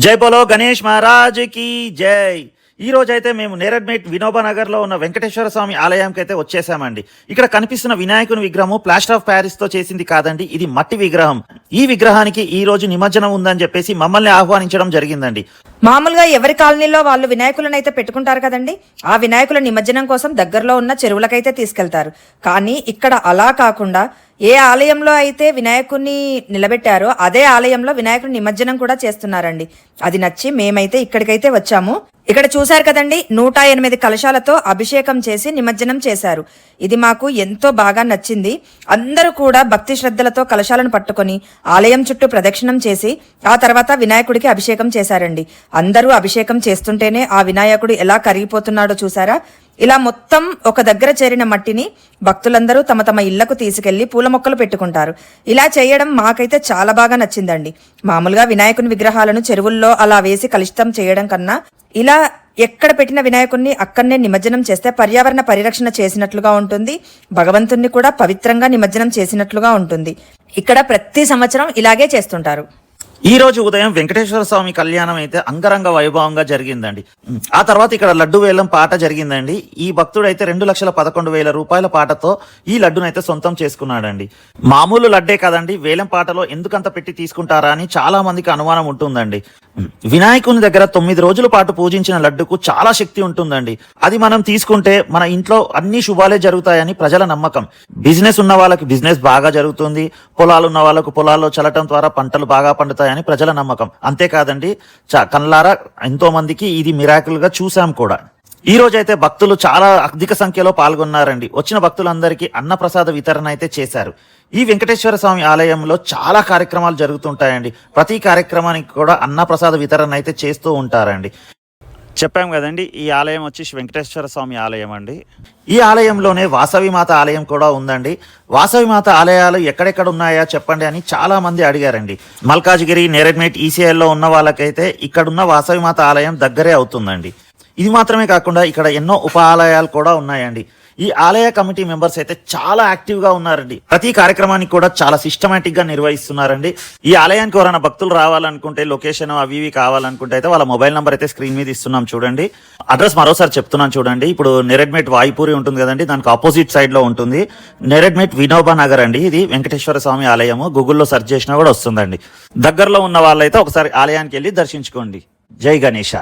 జై బోలో గణేష్ మహారాజ్ కి జై. ఈ రోజైతే మేము నేరడ్మేట్ వినోబా నగర్ లో ఉన్న వెంకటేశ్వర స్వామి ఆలయానికి అయితే వచ్చేసామండి. ఇక్కడ కనిపిస్తున్న వినాయకుని విగ్రహం ప్లాస్టర్ ఆఫ్ ప్యారిస్ తో చేసింది కాదండి, ఇది మట్టి విగ్రహం. ఈ విగ్రహానికి ఈ రోజు నిమజ్జనం ఉందని చెప్పేసి మమ్మల్ని ఆహ్వానించడం జరిగిందండి. మామూలుగా ఎవరి కాలనీలో వాళ్ళు వినాయకులను అయితే పెట్టుకుంటారు కదండి. ఆ వినాయకుల నిమజ్జనం కోసం దగ్గరలో ఉన్న చెరువులకైతే తీసుకెళ్తారు. కానీ ఇక్కడ అలా కాకుండా ఏ ఆలయంలో అయితే వినాయకుడిని నిలబెట్టారో అదే ఆలయంలో వినాయకుడి నిమజ్జనం కూడా చేస్తున్నారండి. అది నచ్చి మేమైతే ఇక్కడికైతే వచ్చాము. ఇక్కడ చూశారు కదండి, 108 కలశాలతో అభిషేకం చేసి నిమజ్జనం చేశారు. ఇది మాకు ఎంతో బాగా నచ్చింది. అందరూ కూడా భక్తి శ్రద్ధలతో కలశాలను పట్టుకొని ఆలయం చుట్టూ ప్రదక్షిణం చేసి ఆ తర్వాత వినాయకుడికి అభిషేకం చేశారండి. అందరూ అభిషేకం చేస్తుంటేనే ఆ వినాయకుడు ఎలా కరిగిపోతున్నాడో చూసారా. ఇలా మొత్తం ఒక దగ్గర చేరిన మట్టిని భక్తులందరూ తమ తమ ఇళ్లకు తీసుకెళ్లి పూల మొక్కలు పెట్టుకుంటారు. ఇలా చేయడం మాకైతే చాలా బాగా నచ్చిందండి. మామూలుగా వినాయకుని విగ్రహాలను చెరువుల్లో అలా వేసి కలుషితం చేయడం కన్నా ఇలా ఎక్కడ పెట్టిన వినాయకుడిని అక్కడనే నిమజ్జనం చేస్తే పర్యావరణ పరిరక్షణ చేసినట్లుగా ఉంటుంది, భగవంతుణ్ణి కూడా పవిత్రంగా నిమజ్జనం చేసినట్లుగా ఉంటుంది. ఇక్కడ ప్రతి సంవత్సరం ఇలాగే చేస్తుంటారు. ఈ రోజు ఉదయం వెంకటేశ్వర స్వామి కళ్యాణం అయితే అంగరంగ వైభవంగా జరిగిందండి. ఆ తర్వాత ఇక్కడ లడ్డు వేలం పాట జరిగిందండి. ఈ భక్తుడు అయితే 2,11,000 రూపాయల పాటతో ఈ లడ్డునైతే సొంతం చేసుకున్నాడండి. మామూలు లడ్డే కదండి, వేలం పాటలో ఎందుకంత పెట్టి తీసుకుంటారా అని చాలా మందికి అనుమానం ఉంటుందండి. వినాయకుని దగ్గర 9 రోజుల పాటు పూజించిన లడ్డుకు చాలా శక్తి ఉంటుందండి. అది మనం తీసుకుంటే మన ఇంట్లో అన్ని శుభాలే జరుగుతాయని ప్రజల నమ్మకం. బిజినెస్ ఉన్న వాళ్ళకి బిజినెస్ బాగా జరుగుతుంది, పొలాలు ఉన్న వాళ్ళకు పొలాల్లో చల్లటం ద్వారా పంటలు బాగా పండుతాయని ప్రజల నమ్మకం. అంతేకాదండి, కళ్ళారా ఎంతో మందికి ఇది మిరాకిల్ గా చూసాం కూడా. ఈ రోజైతే భక్తులు చాలా అధిక సంఖ్యలో పాల్గొన్నారండి. వచ్చిన భక్తులందరికీ అన్నప్రసాద వితరణ అయితే చేశారు. ఈ వెంకటేశ్వర స్వామి ఆలయంలో చాలా కార్యక్రమాలు జరుగుతుంటాయండి. ప్రతి కార్యక్రమానికి కూడా అన్నప్రసాద వితరణ అయితే చేస్తూ ఉంటారండి. చెప్పాం కదండి, ఈ ఆలయం వచ్చి వెంకటేశ్వర స్వామి ఆలయం అండి. ఈ ఆలయంలోనే వాసవిమాత ఆలయం కూడా ఉందండి. వాసవిమాత ఆలయాలు ఎక్కడెక్కడ ఉన్నాయా చెప్పండి అని చాలా మంది అడిగారండి. మల్కాజ్గిరి, నేరడ్మేట్, ఈసీఐలో ఉన్న వాళ్ళకైతే ఇక్కడున్న వాసవిమాత ఆలయం దగ్గరే అవుతుందండి. ఇది మాత్రమే కాకుండా ఇక్కడ ఎన్నో ఉప ఆలయాలు కూడా ఉన్నాయండి. ఈ ఆలయ కమిటీ మెంబర్స్ అయితే చాలా యాక్టివ్ గా ఉన్నారండి. ప్రతి కార్యక్రమానికి కూడా చాలా సిస్టమేటిక్ గా నిర్వహిస్తున్నారండి. ఈ ఆలయానికి ఎవరైనా భక్తులు రావాలనుకుంటే, లొకేషన్ అవి ఇవి కావాలనుకుంటే అయితే వాళ్ళ మొబైల్ నంబర్ అయితే స్క్రీన్ మీద ఇస్తున్నాం చూడండి. అడ్రస్ మరోసారి చెప్తున్నాను చూడండి. ఇప్పుడు నేరడ్మేట్ వాయుపూరి ఉంటుంది కదండి, దానికి ఆపోజిట్ సైడ్ లో ఉంటుంది నేరడ్మేట్ వినోబా నగర్ అండి. ఇది వెంకటేశ్వర స్వామి ఆలయము. గూగుల్లో సెర్చ్ చేసినా కూడా వస్తుందండి. దగ్గరలో ఉన్న వాళ్ళైతే ఒకసారి ఆలయానికి వెళ్ళి దర్శించుకోండి. జై గణేష.